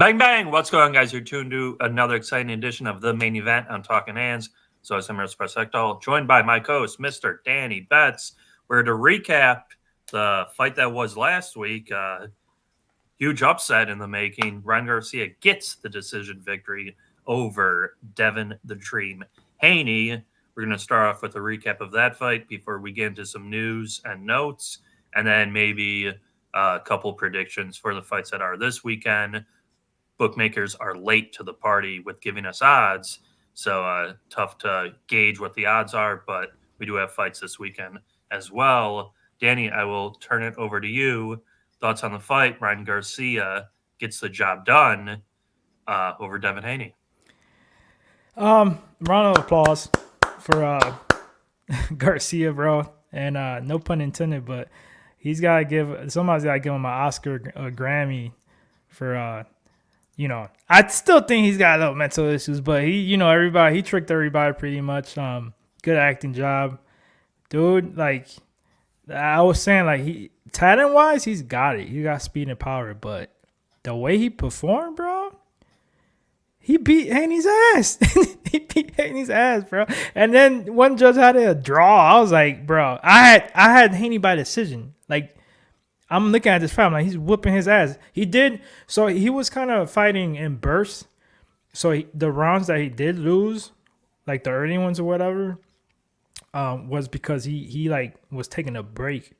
Bang, bang. What's going on, guys? You're tuned to another exciting edition of the main event on Talkin Hands. So I'm your Preston, joined by my co-host, Mr. Danny Betts. We're to recap the fight that was last week. Huge upset in the making. Ryan Garcia gets the decision victory over Devin the Dream Haney. We're going to start off with a recap of that fight before we get into some news and notes, and then maybe a couple predictions for the fights that are this weekend. Bookmakers are late to the party with giving us odds, so tough to gauge what the odds are, but we do have fights this weekend as well. Danny, I will turn it over to you. Thoughts on the fight? Ryan Garcia gets the job done over Devin Haney. Round of applause for Garcia, bro. And no pun intended, but somebody's got to give him an Oscar, a Grammy for I still think he's got a little mental issues, but he tricked everybody pretty much. Good acting job, dude. Like I was saying, like talent wise, he's got it. He got speed and power, but the way he performed, bro, he beat Haney's ass. He beat Haney's ass, bro. And then one judge had a draw. I was like, bro, I had Haney by decision. Like, I'm looking at this fight. I'm like, he's whooping his ass. He did. So he was kind of fighting in bursts. So the rounds that he did lose, like the early ones or whatever, was because he like was taking a break.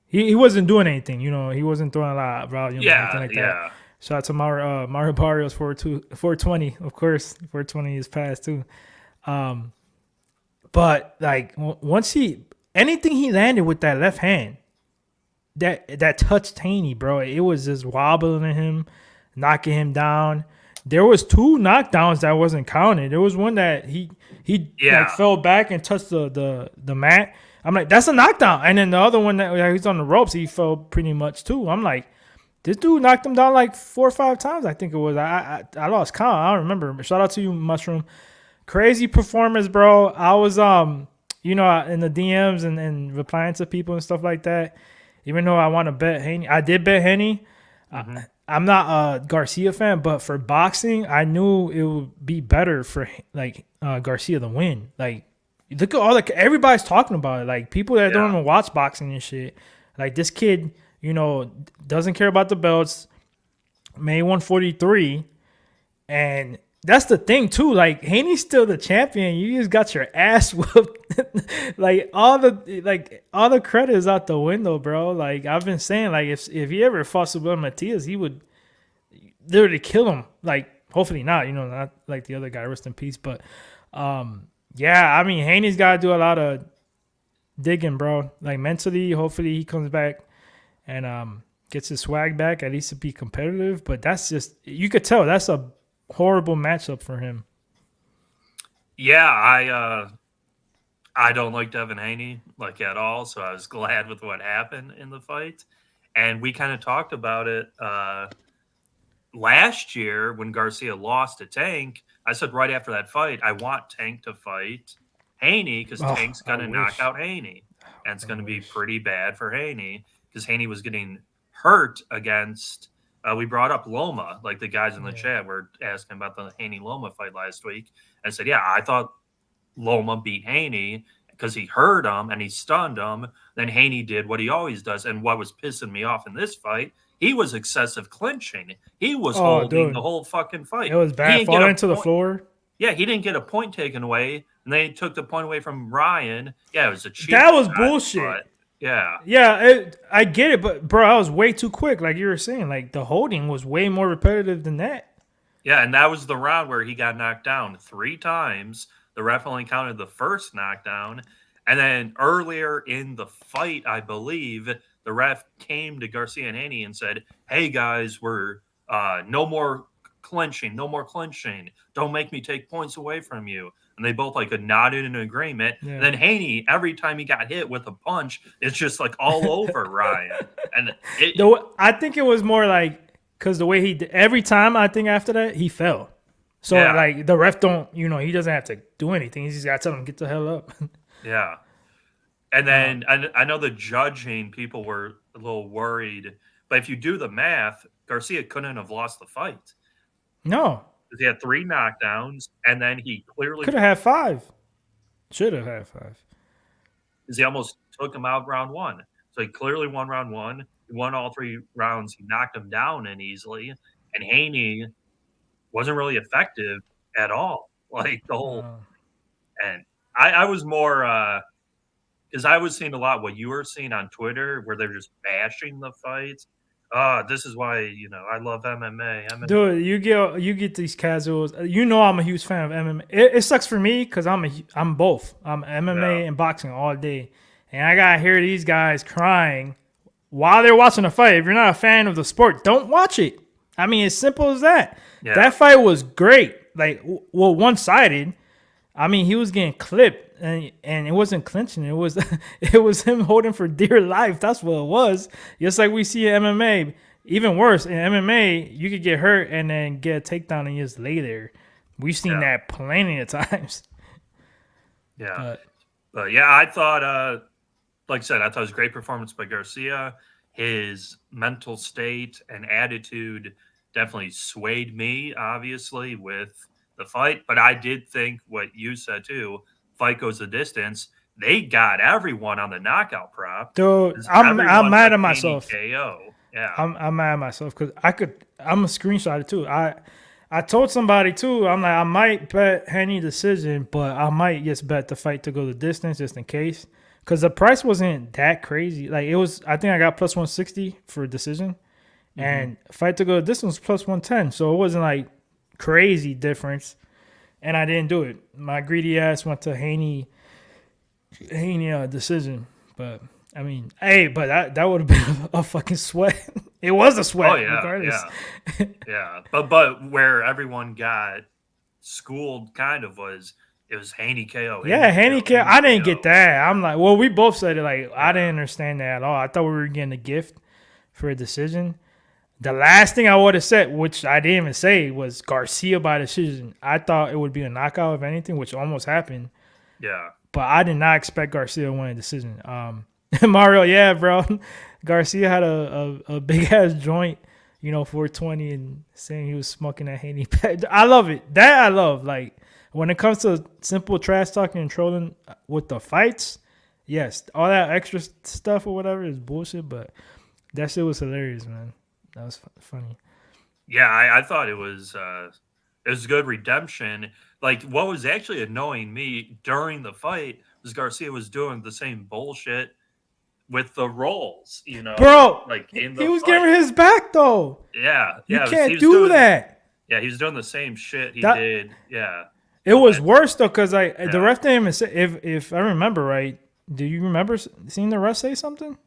He wasn't doing anything. He wasn't throwing a lot of volume or anything like that. Shout out to Mario Barrios 420. Of course, 420 is passed too. But like once anything he landed with that left hand, that touched Haney, bro. It was just wobbling him, knocking him down. There was two knockdowns that wasn't counted. There was one that he like fell back and touched the mat. I'm like, that's a knockdown. And then the other one that he's on the ropes, he fell pretty much too. I'm like, this dude knocked him down like 4 or 5 times. I think it was. I lost count. I don't remember. Shout out to you, Mushroom. Crazy performance, bro. I was in the DMs and replying to people and stuff like that. Even though I want to bet Haney, I did bet Haney. Mm-hmm. I'm not a Garcia fan, but for boxing, I knew it would be better for Garcia to win. Like, look at everybody's talking about it. Like, people that don't even watch boxing and shit. Like, this kid, doesn't care about the belts. Made 143, and that's the thing too. Like, Haney's still the champion. You just got your ass whooped. Like all the credit is out the window, bro. Like, I've been saying, like if he ever fought Subel Matias, he would literally kill him. Like, hopefully not. Not like the other guy. Rest in peace. But I mean, Haney's got to do a lot of digging, bro. Like, mentally, hopefully he comes back and gets his swag back, at least to be competitive. But that's just, you could tell that's a horrible matchup for him. Yeah, I don't like Devin Haney like at all, so I was glad with what happened in the fight. And we kind of talked about it last year when Garcia lost to Tank. I said right after that fight, I want Tank to fight Haney because Tank's going to knock out Haney. And it's going to be pretty bad for Haney because Haney was getting hurt against we brought up Loma, like the guys in the chat were asking about the Haney-Loma fight last week. I said, I thought Loma beat Haney because he hurt him and he stunned him. Then Haney did what he always does. And what was pissing me off in this fight, he was excessive clinching. He was holding the whole fucking fight. It was bad. Falling to the floor. Yeah, he didn't get a point taken away. And they took the point away from Ryan. Yeah, it was a cheat. That was bullshit. But yeah. Yeah, I get it, but bro, I was way too quick. Like you were saying, like the holding was way more repetitive than that. Yeah, and that was the round where he got knocked down 3 times. The ref only counted the first knockdown. And then earlier in the fight, I believe, the ref came to Garcia and Haney and said, hey, guys, we're no more clinching, no more clinching. Don't make me take points away from you. And they both nodded in agreement. Yeah. And then Haney, every time he got hit with a punch, it's just like all over Ryan. And I think it was more like because the way he did, every time I think after that he fell. So like the ref don't, he doesn't have to do anything. He's just got to tell him get the hell up. Yeah. And then I know the judging people were a little worried, but if you do the math, Garcia couldn't have lost the fight. No. He had 3 knockdowns, and then he clearly Could have had 5. Should have had 5. because he almost took him out round 1. So he clearly won round 1. He won all 3 rounds. He knocked him down in easily, and Haney wasn't really effective at all. Like the whole, and I was more because I was seeing a lot what you were seeing on Twitter where they're just bashing the fights. This is why I love MMA. Dude, you get these casuals. I'm a huge fan of MMA. It sucks for me because I'm both. I'm MMA and boxing all day, and I gotta hear these guys crying while they're watching a fight. If you're not a fan of the sport, don't watch it. I mean, as simple as that. Yeah. That fight was great. Like, well, one-sided. I mean, he was getting clipped, and it wasn't clinching. It was it was him holding for dear life. That's what it was. Just like we see in MMA. Even worse, in MMA, you could get hurt and then get a takedown and just lay there. We've seen that plenty of times. Yeah. But yeah, I thought, like I said, I thought it was a great performance by Garcia. His mental state and attitude definitely swayed me, obviously, with the fight. But I did think what you said, too, fight goes the distance. They got everyone on the knockout prop. Dude, I'm mad at myself. KO. Yeah. I'm mad at myself because I'm a screenshot too. I told somebody too, I'm like, I might bet Haney decision, but I might just bet the fight to go the distance just in case. Because the price wasn't that crazy. Like, it was, I think I got plus 160 for a decision. And fight to go the distance plus 110. So it wasn't like crazy difference. And I didn't do it. My greedy ass went to Haney decision. But I mean, hey, but that would have been a fucking sweat. It was a sweat. Oh, yeah, regardless. Yeah. But where everyone got schooled kind of was it was Haney KO. Haney KO. I didn't get that. I'm like, well, we both said it. Like, I didn't understand that at all. I thought we were getting a gift for a decision. The last thing I would have said, which I didn't even say, was Garcia by decision. I thought it would be a knockout, if anything, which almost happened. Yeah. But I did not expect Garcia to win a decision. Mario, yeah, bro. Garcia had a big ass joint, 420, and saying he was smoking that Haney. I love it. That I love. Like, when it comes to simple trash talking and trolling with the fights, yes, all that extra stuff or whatever is bullshit. But that shit was hilarious, man. That was funny. Yeah, I thought it was good redemption. Like, what was actually annoying me during the fight was Garcia was doing the same bullshit with the rolls, Bro, like he was giving his back though. Yeah. You can't do that. Yeah, he was doing the same shit he did. Yeah. It was worse though, because the ref didn't even say, if I remember right, do you remember seeing the ref say something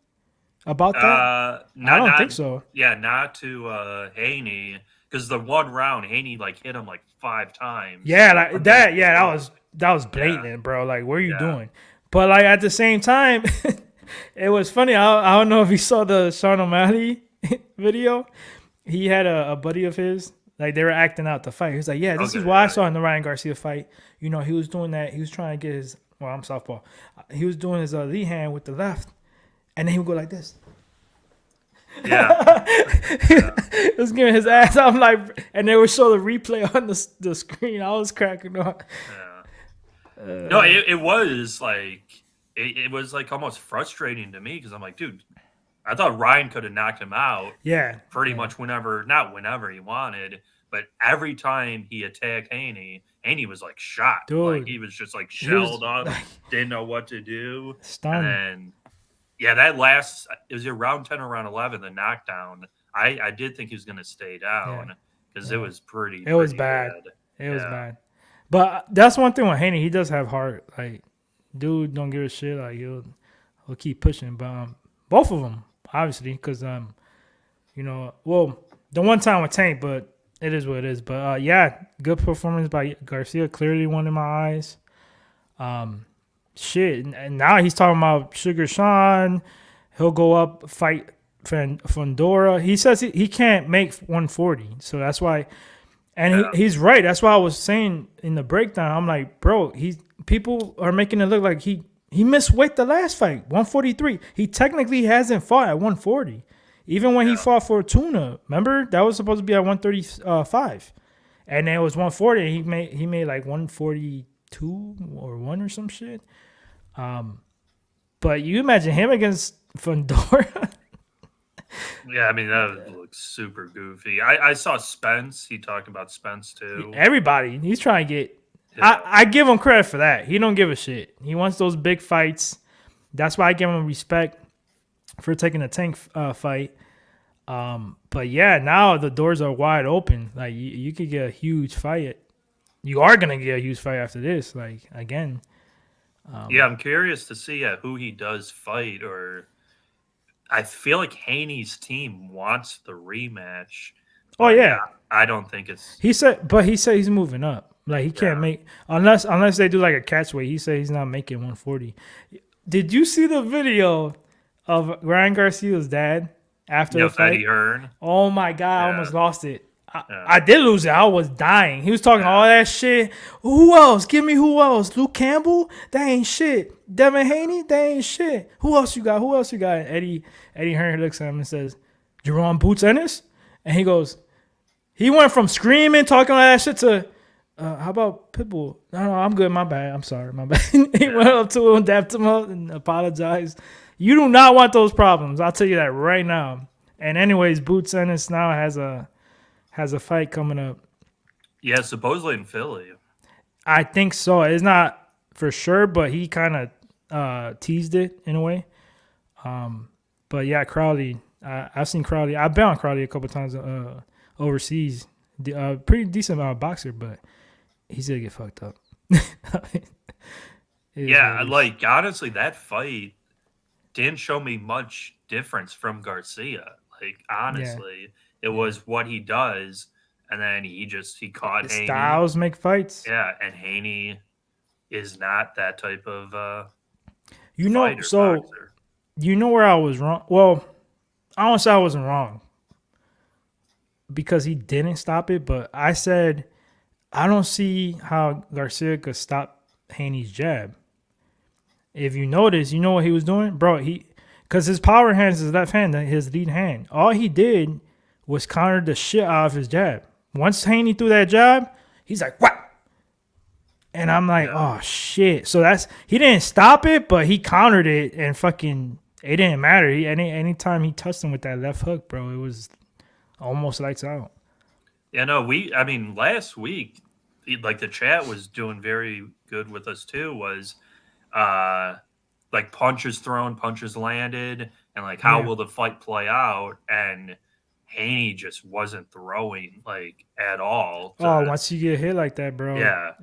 about that? I don't think so. Yeah, not to Haney, because the one round Haney hit him 5 times. Yeah, that was blatant, bro. Like, what are you doing? But at the same time, it was funny. I don't know if you saw the Sean O'Malley video. He had a buddy of his. Like, they were acting out the fight. He was like, yeah, this is what I saw in the Ryan Garcia fight. He was doing that. He was trying to get his, I'm southpaw. He was doing his lead hand with the left. And then he would go like this. Yeah. He was giving his ass. I'm like, and they would show the replay on the screen. I was cracking up. Yeah. No, it was it was almost frustrating to me because I'm like, dude, I thought Ryan could have knocked him out. Yeah. Pretty much not whenever he wanted, but every time he attacked Haney was shot. Dude, he was just shelled up, didn't know what to do. Stunned. And that last, it was round 10 or round 11, the knockdown. I did think he was going to stay down because it was pretty. It was bad. It was bad. But that's one thing with Haney. He does have heart. Like, dude, don't give a shit. Like, he'll keep pushing. But both of them, obviously, because well, the one time with Tank, but it is what it is. But good performance by Garcia. Clearly one in my eyes. Shit, and now he's talking about Sugar Sean. He'll go up, fight Fundora. He says he can't make 140, so that's why. And he's right. That's why I was saying in the breakdown. I'm like, bro, people are making it look like he missed weight the last fight, 143. He technically hasn't fought at 140, even when he fought for Tuna. Remember, that was supposed to be at 135. and then it was 140. And he made like 142 or one or some shit. But you imagine him against Fundora. Yeah, I mean that looks super goofy. I saw Spence. He talked about Spence too. Everybody, he's trying to get. Yeah. I give him credit for that. He don't give a shit. He wants those big fights. That's why I give him respect for taking a Tank fight. But yeah, now the doors are wide open. Like you could get a huge fight. You are gonna get a huge fight after this. Like again. Yeah, I'm curious to see who he does fight. Or I feel like Haney's team wants the rematch. Oh yeah, I don't think it's. He said he's moving up. Like he can't make unless they do like a catchweight. He said he's not making 140. Did you see the video of Ryan Garcia's dad after the fight? Eddie Hearn. Oh my god, I almost lost it. I did lose it. I was dying. He was talking all that shit. Who else? Give me who else? Luke Campbell? That ain't shit. Devin Haney? That ain't shit. Who else you got? And Eddie Hearn looks at him and says, Jerome Boots Ennis? And he goes, he went from screaming, talking all that shit to, how about Pitbull? No, I'm good. My bad. I'm sorry. My bad. He went up to him, dapped him up, and apologized. You do not want those problems. I'll tell you that right now. And anyways, Boots Ennis now has a fight coming up. Yeah, supposedly in Philly. I think so. It's not for sure, but he kind of teased it in a way. But yeah, Crowley. I've seen Crowley. I've been on Crowley a couple times overseas. Pretty decent boxer, but he's gonna get fucked up. Yeah, like honestly, that fight didn't show me much difference from Garcia. Like honestly, it was what he does, and then he caught Haney. Styles make fights. Yeah, and Haney is not that type of boxer. You know where I was wrong. Well, I don't say I wasn't wrong because he didn't stop it, but I said I don't see how Garcia could stop Haney's jab. If you notice, you know what he was doing? Bro, because his power hands is left hand, his lead hand. All he did was counter the shit out of his jab. Once Haney threw that jab, he's like, what? And I'm like, oh, shit. So he didn't stop it, but he countered it and fucking, it didn't matter. Anytime he touched him with that left hook, bro, it was almost lights out. Yeah, no, last week, like the chat was doing very good with us too, was like punches thrown, punches landed, and like how will the fight play out? And Haney just wasn't throwing like at all. Once you get hit like that, bro. Yeah.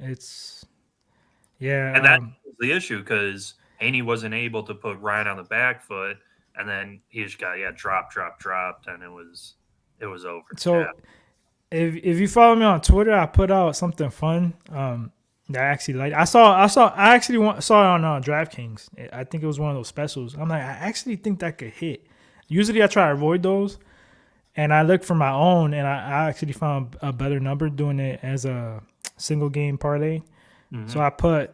And that was the issue because Haney wasn't able to put Ryan on the back foot, and then he just got dropped, and it was over. So if you follow me on Twitter, I put out something fun. That I actually liked. I actually saw it on DraftKings. I think it was one of those specials. I'm like, I actually think that could hit. Usually I try to avoid those. And I looked for my own, and I actually found a better number doing it as a single game parlay. Mm-hmm. So I put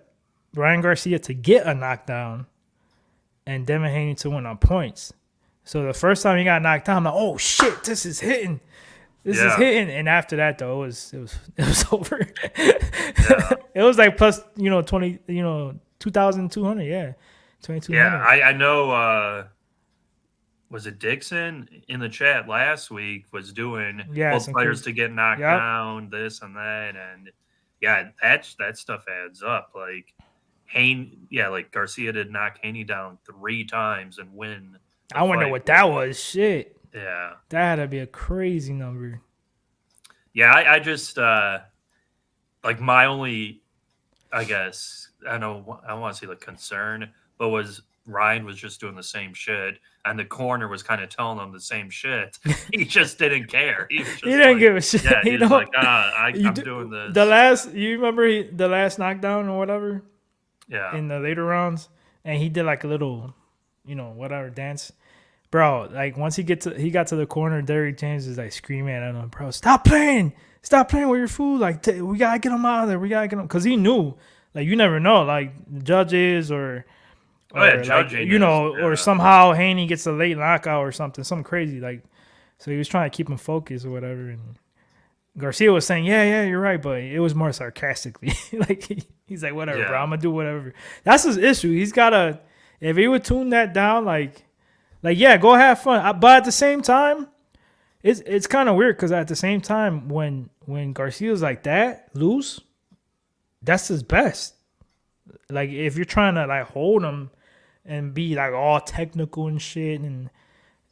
Ryan Garcia to get a knockdown and Devin Haney to win on points. So the first time he got knocked down, I'm like, oh shit, this is hitting. This is hitting. And after that though, it was over. It was like plus, 20, 2,200, yeah. 2,200. Yeah, I know was it Dixon in the chat last week was doing both players to get knocked down, this and that, and that stuff adds up. Like like Garcia did knock Haney down 3 times and win. I wonder what that was. Shit. Yeah. That had to be a crazy number. Yeah, I just like my only, I guess, I don't want to say like concern, but was Ryan was just doing the same shit, and the corner was kind of telling him the same shit. He just didn't care. He didn't give a shit. Yeah, he's like, I'm doing this. You remember the last knockdown or whatever? Yeah. In the later rounds, and he did like a little, whatever dance. Bro, like once he got to the corner, Derrick James is like screaming at him, bro, stop playing with your fool. Like we gotta get him out of there. We gotta get him, because he knew, like you never know, like judges or or somehow Haney gets a late knockout or something crazy. Like, so he was trying to keep him focused or whatever. And Garcia was saying, yeah, you're right, but it was more sarcastically. Like he's like, whatever, bro, Yeah. I'm gonna do whatever. That's his issue. He's gotta, if he would tune that down, like yeah, go have fun. But at the same time, it's kind of weird because at the same time, when Garcia's like that loose, that's his best. Like if you're trying to like hold him and be like all technical and shit, and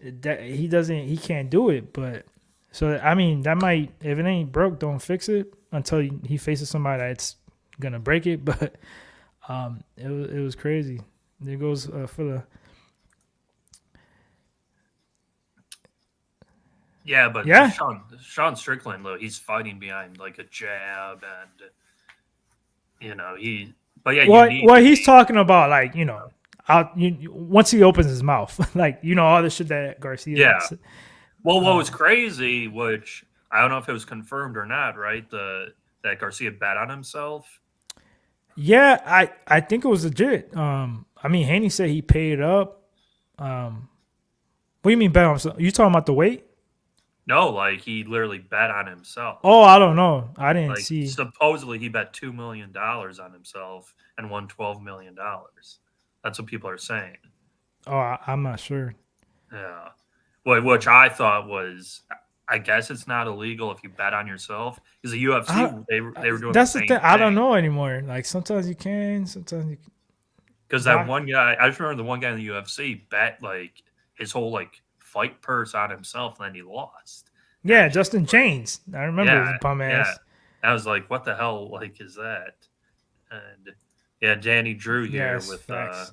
that he can't do it. But so I mean, that might, if it ain't broke, don't fix it until he faces somebody that's gonna break it. But it was crazy. There goes for the Yeah, but yeah. Sean Strickland, though, he's fighting behind like a jab, and But yeah, you need Well, to he's be. talking about like once he opens his mouth, like all the shit that Garcia. Yeah. Well, what was crazy, which I don't know if it was confirmed or not, right? That Garcia bet on himself. Yeah, I think it was legit. I mean, Haney said he paid up. What do you mean bet on himself? You talking about the weight? No, like he literally bet on himself. Oh, I don't know. I didn't Like see. supposedly he bet $2 million on himself and won $12 million. That's what people are saying. Oh, I'm not sure. Yeah. Well, which I thought was, I guess it's not illegal if you bet on yourself. Because the UFC, they were doing That's the the same thing. I don't thing. know anymore. Like sometimes you can, sometimes you can. Because that one guy, I just remember the one guy in the UFC bet like his whole like fight purse on himself, and then he lost. Yeah, Justin James. I remember his Yeah, bum yeah. ass. I was like, what the hell, like, is that? And yeah, Danny Drew here Yes, with facts.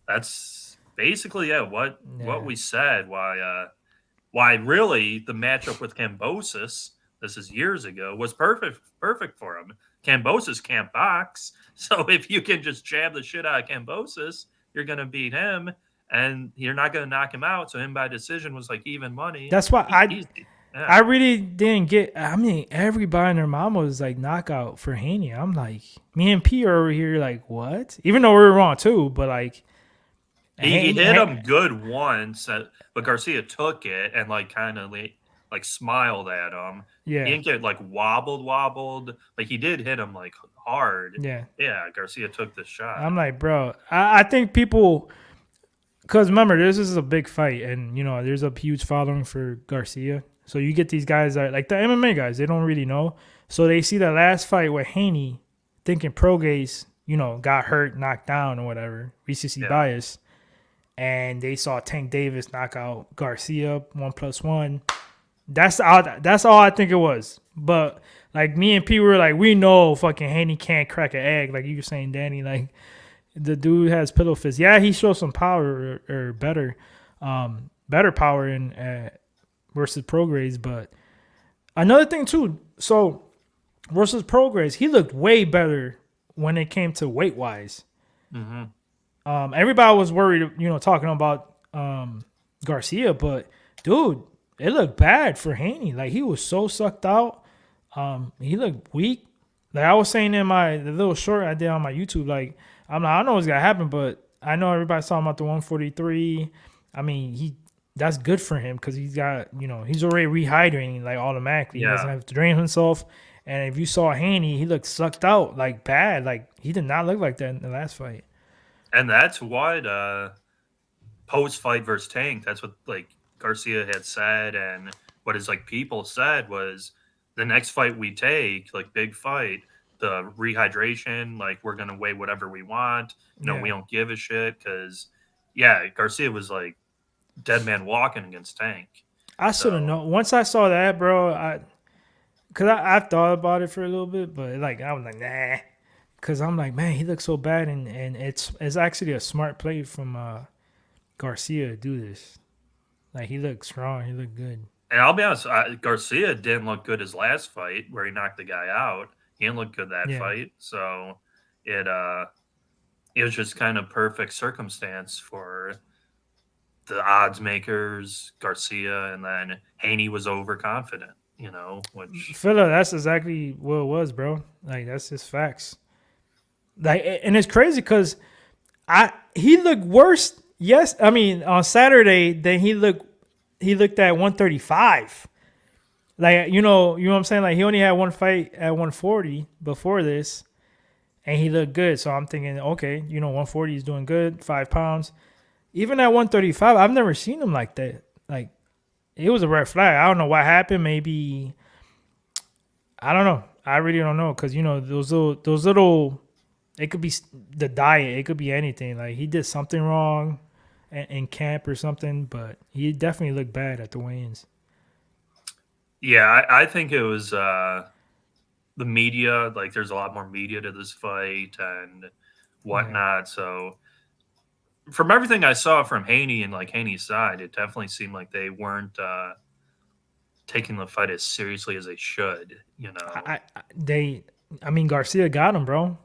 that's basically what Yeah. we said. Why really the matchup with Kambosos, this is years ago, was perfect for him. Kambosos can't box, so if you can just jab the shit out of Kambosos, you're gonna beat him, and you're not gonna knock him out. So him by decision was like even money. That's why Easy. Yeah. I really didn't get. I mean, everybody and their mama was like knockout for Haney. I'm like, me and P are over here like, what? Even though we were wrong too, but like, He hit him good once, but Garcia took it and like kind of like smiled at him. Yeah, He didn't get like wobbled. Like he did hit him like hard. yeah. Yeah, Garcia took the shot. I'm like, bro, I think people, because remember, this is a big fight, and there's a huge following for Garcia. So you get these guys that like the MMA guys, they don't really know. So they see the last fight with Haney, thinking Progaze, got hurt, knocked down, or whatever, recency bias, and they saw Tank Davis knock out Garcia 1+1. That's all I think it was. But like me and P were like, we know fucking Haney can't crack an egg, like you were saying, Danny. Like the dude has pillow fists. Yeah, he shows some power or better power in versus Prograze. But another thing too, so versus Prograze, he looked way better when it came to weight wise. Mm-hmm. Everybody was worried, talking about Garcia, but dude, it looked bad for Haney. Like he was so sucked out. He looked weak. Like I was saying in the little short I did on my YouTube, like I don't know what's gonna happen, but I know everybody's talking about the 143. I mean, that's good for him because he's got, he's already rehydrating like automatically. Yeah. He doesn't have to drain himself. And if you saw Haney, he looked sucked out, like bad. Like he did not look like that in the last fight. And that's what post fight versus Tank. That's what like Garcia had said, and what his like people said was the next fight we take, like big fight, the rehydration, like we're gonna weigh whatever we want. We don't give a shit because Garcia was like dead man walking against Tank. I should have known. Once I saw that, bro, I thought about it for a little bit, but like I was like, nah. Because I'm like, man, he looks so bad, and it's actually a smart play from Garcia to do this. Like, he looked strong. He looked good. And I'll be honest, Garcia didn't look good his last fight where he knocked the guy out. He didn't look good that fight. So it was just kind of perfect circumstance for the odds makers, Garcia, and then Haney was overconfident, which... Phila, that's exactly what it was, bro. Like, that's just facts. Like, and it's crazy because he looked worse. Yes, I mean on Saturday than he looked at 135. Like you know what I'm saying. Like he only had one fight at 140 before this, and he looked good. So I'm thinking, okay, 140 is doing good. 5 pounds. Even at 135, I've never seen him like that. Like it was a red flag. I don't know what happened. Maybe I don't know. I really don't know because those little. It could be the diet. It could be anything. Like he did something wrong in camp or something, but he definitely looked bad at the weigh-ins. Yeah, I think it was the media. Like, there's a lot more media to this fight and Yeah. whatnot. So, from everything I saw from Haney and like Haney's side, it definitely seemed like they weren't taking the fight as seriously as they should. I mean, Garcia got him, bro.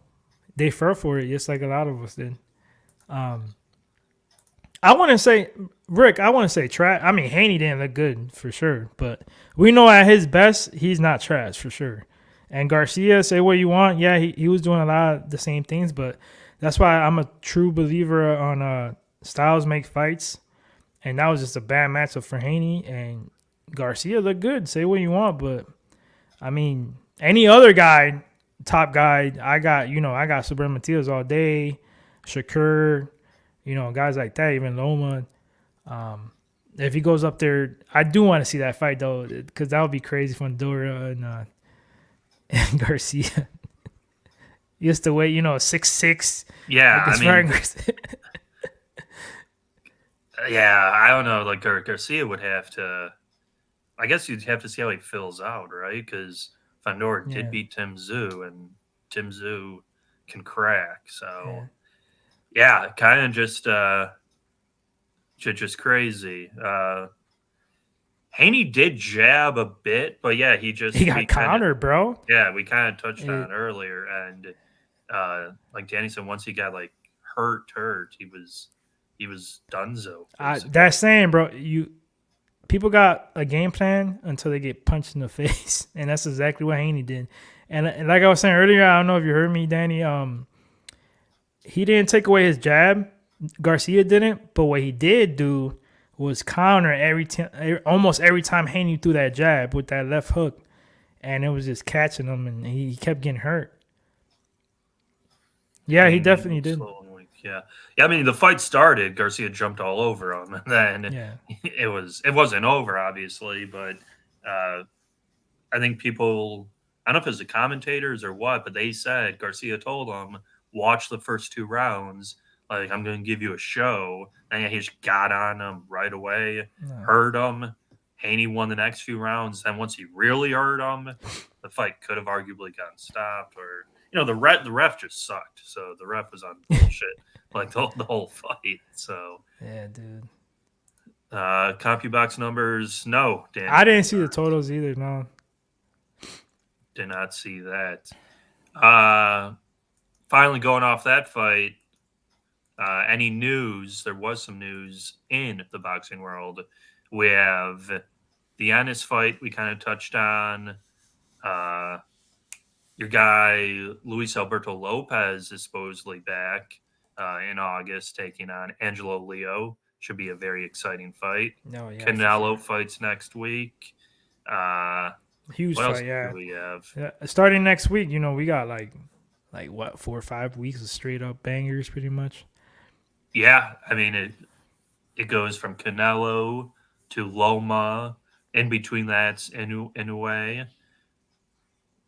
They fell for it, just like a lot of us did. Um, I want to say, Rick, I want to say trash. I mean, Haney didn't look good for sure, but we know at his best, he's not trash for sure. And Garcia, say what you want. Yeah, he was doing a lot of the same things, but that's why I'm a true believer on styles make fights. And that was just a bad matchup for Haney. And Garcia looked good. Say what you want, but I mean, any other guy, top guy, I got Subriel Matias all day, Shakur, guys like that, even Loma. If he goes up there, I do want to see that fight though, because that would be crazy for Dora and Garcia. He used to weigh, 6'6". Yeah, Like I mean, Garcia. yeah, I don't know. Like Garcia would have to. I guess you'd have to see how he fills out, right? Because Fandor did Yeah, beat Tim Zoo, and Tim Zoo can crack. yeah. So yeah, kind of just crazy. Haney did jab a bit, but yeah, He got countered, bro. we kind of touched on It, it earlier, and like Danny said, once he got like hurt, he was donezo basically. that's saying, bro, people got a game plan until they get punched in the face, and that's exactly what Haney did. And like I was saying earlier, I don't know if you heard me, Danny. He didn't take away his jab. Garcia didn't, but what he did do was counter almost every time Haney threw that jab with that left hook, and it was just catching him, and he kept getting hurt. Yeah, he definitely did. Yeah. Yeah, I mean, the fight started, Garcia jumped all over him, and then Yeah, it wasn't over, obviously, but I think people, I don't know if it was the commentators or what, but they said Garcia told him, watch the first two rounds. Like, I'm going to give you a show. And he just got on him right away, no. hurt him. Haney won the next few rounds. Then once he really hurt him, the fight could have arguably gotten stopped. Or, the ref just sucked. So the ref was on bullshit like the whole fight. So, Yeah, dude. CompuBox numbers, no, Dan. I didn't see the totals either. No. Did not see that. Finally, going off that fight, any news? There was some news in the boxing world. We have the Ennis fight we kind of touched on. Your guy, Luis Alberto Lopez, is supposedly back in August, taking on Angelo Leo. Should be a very exciting fight. No, yeah. Canelo fights next week. Huge What else fight, yeah. do we have? Yeah. Starting next week, we got like what, 4 or 5 weeks of straight up bangers, pretty much. Yeah, I mean it goes from Canelo to Loma. In between that's Inoue.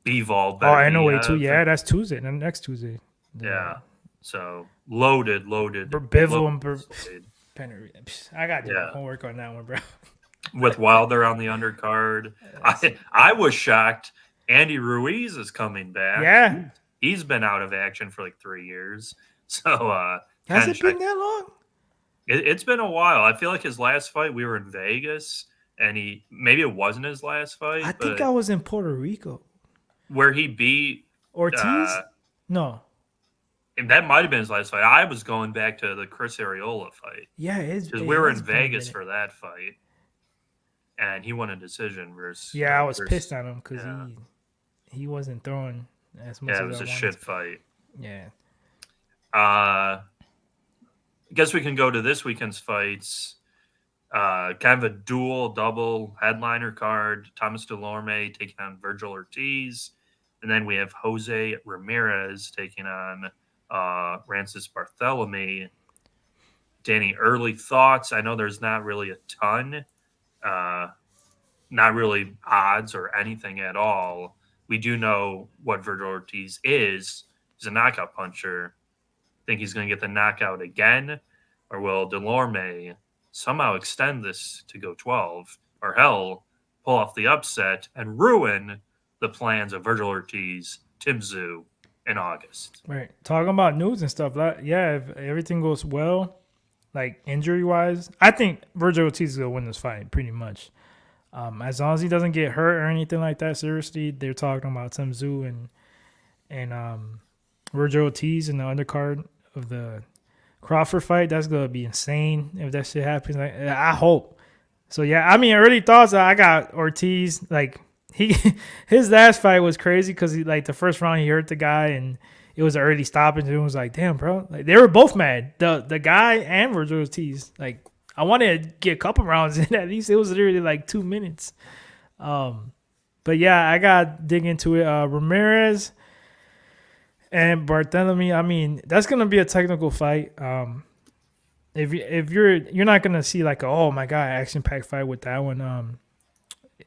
Bivol. Oh, Inoue too. Yeah, that's Tuesday. Next Tuesday. Yeah. So loaded. Bivol and I got to do my homework on that one, bro. With Wilder on the undercard. I was shocked. Andy Ruiz is coming back. Yeah. He's been out of action for like 3 years. So has it been that long? It's been a while. I feel like his last fight, we were in Vegas, and maybe it wasn't his last fight. I think I was in Puerto Rico. Where he beat Ortiz? No. And that might have been his last fight. I was going back to the Chris Arreola fight. Yeah, because we were in Vegas for that fight, and he won a decision versus. Yeah, I was pissed on him because he wasn't throwing as much. Yeah, it was a shit fight. Yeah. I guess we can go to this weekend's fights. Kind of a dual double headliner card. Thomas Delorme taking on Virgil Ortiz. And then we have Jose Ramirez taking on Francis Bartholomew. Danny, early thoughts? I know there's not really a ton, not really odds or anything at all. We do know what Virgil Ortiz is. He's a knockout puncher. Think he's going to get the knockout again? Or will Delorme somehow extend this to go 12? Or hell, pull off the upset and ruin the plans of Virgil Ortiz, Tim Tszyu in August? Right. Talking about news and stuff. Yeah, if everything goes well, like injury-wise, I think Virgil Ortiz is going to win this fight pretty much. As long as he doesn't get hurt or anything like that, seriously, they're talking about Tim Tszyu and Virgil Ortiz in the undercard of the Crawford fight. That's gonna be insane if that shit happens. Like, I hope. So yeah, I mean, early thoughts. I got Ortiz. Like his last fight was crazy because he like the first round he hurt the guy and it was an early stoppage. And it was like, damn, bro. Like they were both mad. The guy and Virgil Ortiz. Like I wanted to get a couple rounds in at least. It was literally like 2 minutes. But yeah, I got dig into it. Ramirez and Bartholomew, I mean, that's gonna be a technical fight. If you're not gonna see like a, oh my god, action packed fight with that one.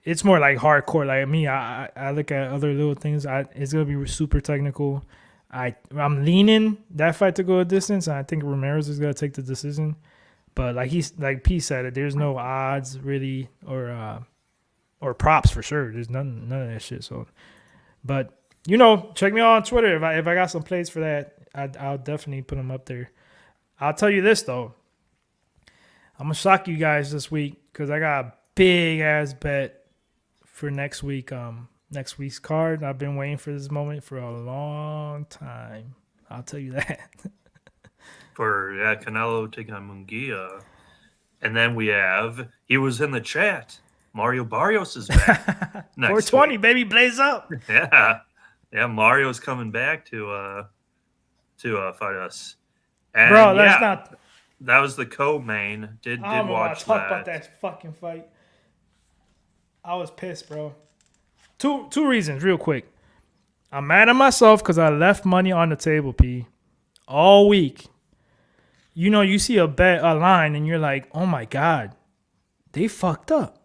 It's more like hardcore. Like me, I look at other little things. It's gonna be super technical. I'm leaning that fight to go a distance, and I think Ramirez is gonna take the decision. But like P said, there's no odds really or props for sure. There's none of that shit. So, but. Check me out on Twitter. If I got some plays for that, I'll definitely put them up there. I'll tell you this, though. I'm going to shock you guys this week because I got a big-ass bet for next week. Next week's card. I've been waiting for this moment for a long time. I'll tell you that. Canelo taking on Munguia. And then we have, he was in the chat, Mario Barrios is back. 420, week. Baby, blaze up. Yeah. Yeah, Mario's coming back to fight us. And bro, that's not. That was the co-main. Did watch that. Talk about that fucking fight. I was pissed, bro. Two reasons, real quick. I'm mad at myself because I left money on the table, P, all week. You see a line, and you're like, oh my god, they fucked up.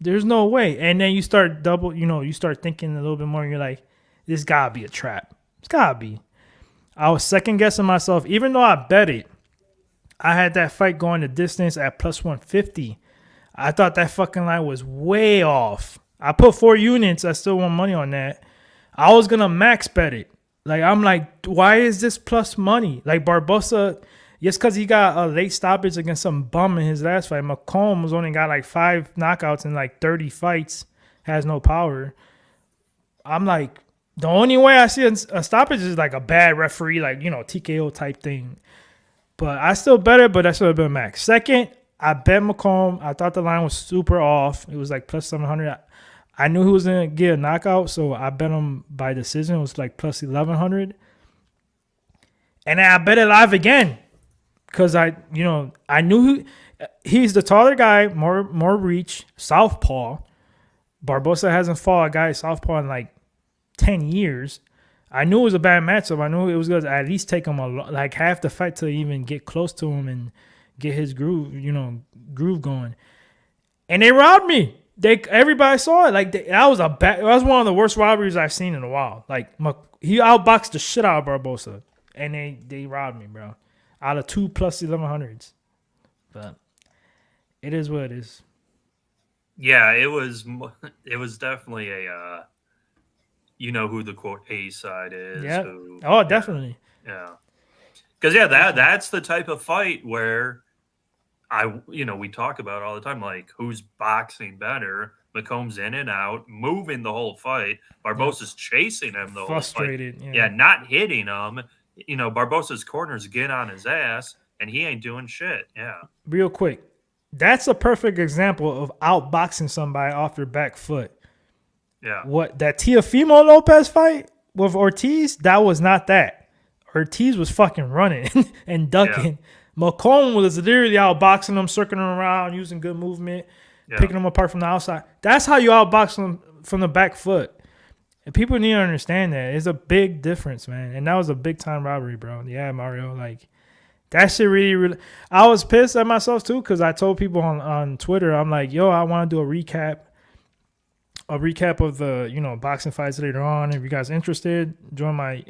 There's no way. And then you start you start thinking a little bit more, and you're like, this gotta be a trap. It's gotta be. I was second guessing myself. Even though I bet it, I had that fight going the distance at plus 150. I thought that fucking line was way off. I put 4 units. I still won money on that. I was going to max bet it. Like, I'm like, why is this plus money? Like, Barbosa, just because he got a late stoppage against some bum in his last fight. McComb was only got like 5 knockouts in like 30 fights. Has no power. I'm like, the only way I see a stoppage is like a bad referee, like, TKO type thing. But I still bet it, but that should have been max. Second, I bet McComb. I thought the line was super off. It was like plus 700. I knew he was going to get a knockout, so I bet him by decision. It was like plus 1100. And then I bet it live again because I knew he's the taller guy, more reach, southpaw. Barbosa hasn't fought a guy southpaw in like 10 years. I knew it was a bad matchup. I knew it was going to at least take him like half the fight to even get close to him and get his groove going. And they robbed me. Everybody saw it. Like that was one of the worst robberies I've seen in a while. Like he outboxed the shit out of Barbosa, and they robbed me, bro. Out of 2 plus 1100s. But it is what it is. Yeah, it was definitely a who the quote A side is. Yeah. Definitely. Yeah. Because that's the type of fight where we talk about all the time, like who's boxing better. McComb's in and out, moving the whole fight. Barbosa's chasing him the frustrated, whole fight. Yeah, not hitting him. Barbosa's corners get on his ass, and he ain't doing shit. Yeah. Real quick, that's a perfect example of outboxing somebody off their back foot. Yeah. What that Teofimo Lopez fight with Ortiz, that was not that. Ortiz was fucking running and ducking. McComb was literally outboxing him, circling him around, using good movement, picking him apart from the outside. That's how you outbox him from the back foot. And people need to understand that. It's a big difference, man. And that was a big-time robbery, bro. Yeah, Mario, like, that shit really. I was pissed at myself, too, because I told people on Twitter, I'm like, yo, I want to do a recap of the, boxing fights later on. If you guys interested, join my,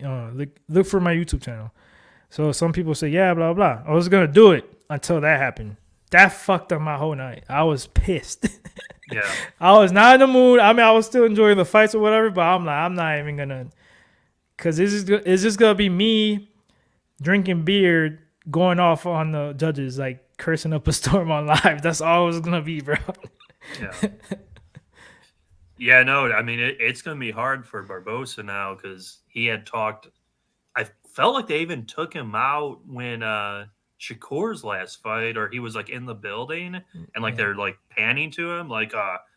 look for my YouTube channel. So some people say, yeah, blah, blah. I was going to do it until that happened. That fucked up my whole night. I was pissed. Yeah. I was not in the mood. I mean, I was still enjoying the fights or whatever, but I'm like, I'm not even going to. Because it's just going to be me drinking beer, going off on the judges, like cursing up a storm on live. That's all it was going to be, bro. Yeah. Yeah, no, I mean, it's going to be hard for Barbosa now because he had talked. I felt like they even took him out when Shakur's last fight, or he was like in the building and like they're like panning to him, like,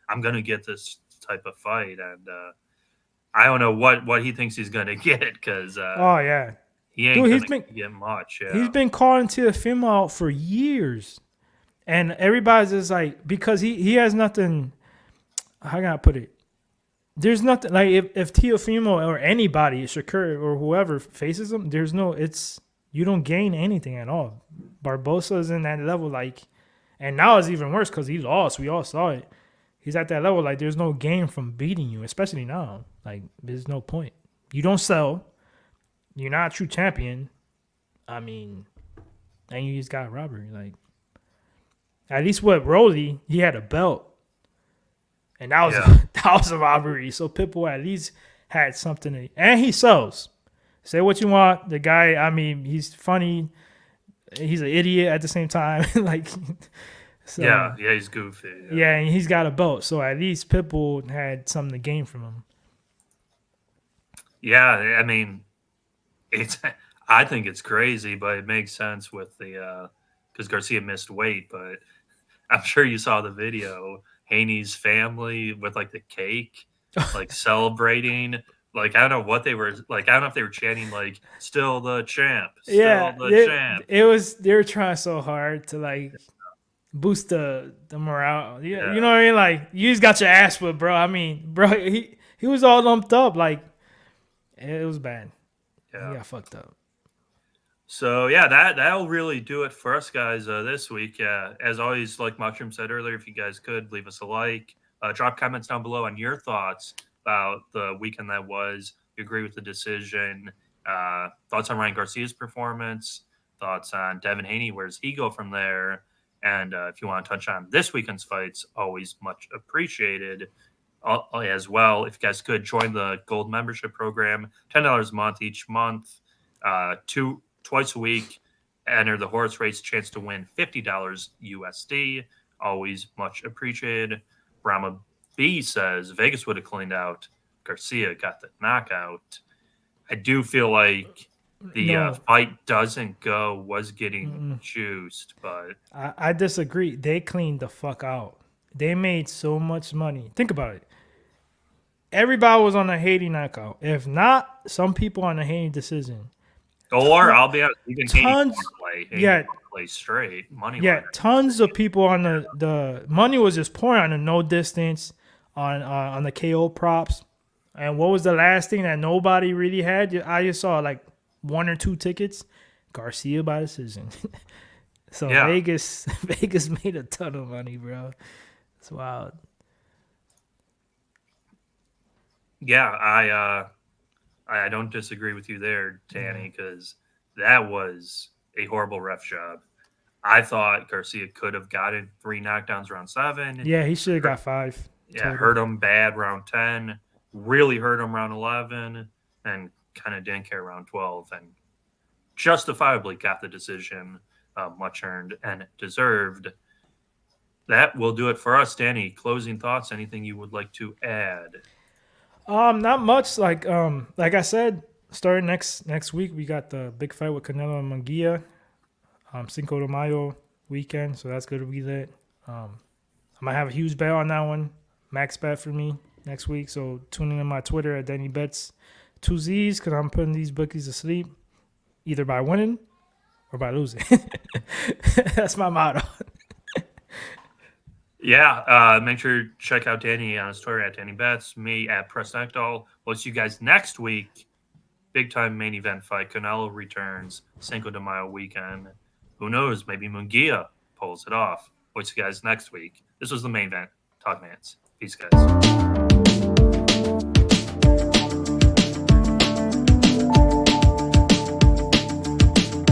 I'm going to get this type of fight. And I don't know what he thinks he's going to get because he ain't going to get much. Yeah. He's been calling Teofimo out for years. And everybody's just like, because he has nothing. How can I put it? There's nothing like if Teofimo or anybody, Shakur or whoever faces him, you don't gain anything at all. Barbosa's in that level, like, and now it's even worse because he lost. We all saw it. He's at that level, like, there's no gain from beating you, especially now. Like, there's no point. You don't sell. You're not a true champion. I mean, and you just got robbery. Like, at least with Rolly, he had a belt. And that was a robbery. So Pitbull at least had something. And he sells. Say what you want. The guy, I mean, he's funny. He's an idiot at the same time. Like, so, yeah, he's goofy. Yeah, and he's got a belt. So at least Pitbull had something to gain from him. Yeah, I mean, I think it's crazy, but it makes sense with the because Garcia missed weight. But I'm sure you saw the video. Haney's family with like the cake, like celebrating. Like, I don't know what they were like. I don't know if they were chanting like "Still the champ." Champ. They were trying so hard to like boost the morale. Yeah. You know what I mean? Like, you just got your ass whipped, bro. I mean, bro, he was all lumped up. Like, it was bad. Yeah, he got fucked up. So yeah, that'll really do it for us guys this week. As always, like Mushroom said earlier, if you guys could leave us a like, drop comments down below on your thoughts about the weekend that was. You agree with the decision? Thoughts on Ryan Garcia's performance? Thoughts on Devin Haney? Where does he go from there? And if you want to touch on this weekend's fights, always much appreciated. As well, if you guys could join the Gold membership program, $10 a month each month, twice a week, enter the horse race, chance to win $50 USD. Always much appreciated. Brahma B says Vegas would have cleaned out. Garcia got the knockout. I do feel like the fight doesn't go, was getting juiced, but I disagree. They cleaned the fuck out. They made so much money. Think about it. Everybody was on a Haney knockout. If not, some people on a Haney decision. Or I'll be honest, even Haney play straight money. Yeah, tons of people on the money was just pouring on the no distance, on the KO props. And what was the last thing that nobody really had? I just saw like one or two tickets. Garcia by decision. So Vegas made a ton of money, bro. It's wild. Yeah, I don't disagree with you there, Danny, because that was a horrible ref job. I thought Garcia could have gotten 3 knockdowns round 7. Yeah, he should have got 5. Yeah, total. Hurt him bad round 10, really hurt him round 11, and kind of didn't care round 12, and justifiably got the decision, much earned and deserved. That will do it for us, Danny. Closing thoughts, anything you would like to add? Not much. Like I said, starting next week, we got the big fight with Canelo and Munguia, Cinco de Mayo weekend. So that's good to be lit. I might have a huge bet on that one, max bet for me next week. So tune in on my Twitter at DannyBets2Zs because I'm putting these bookies to sleep, either by winning or by losing. That's my motto. Yeah, make sure to check out Danny on his Twitter at Danny Betts, me at Preston. We'll see you guys next week. Big time main event fight. Canelo returns Cinco de Mayo weekend. Who knows? Maybe Munguia pulls it off. We'll see you guys next week. This was the main event. Talkin Hands. Peace, guys.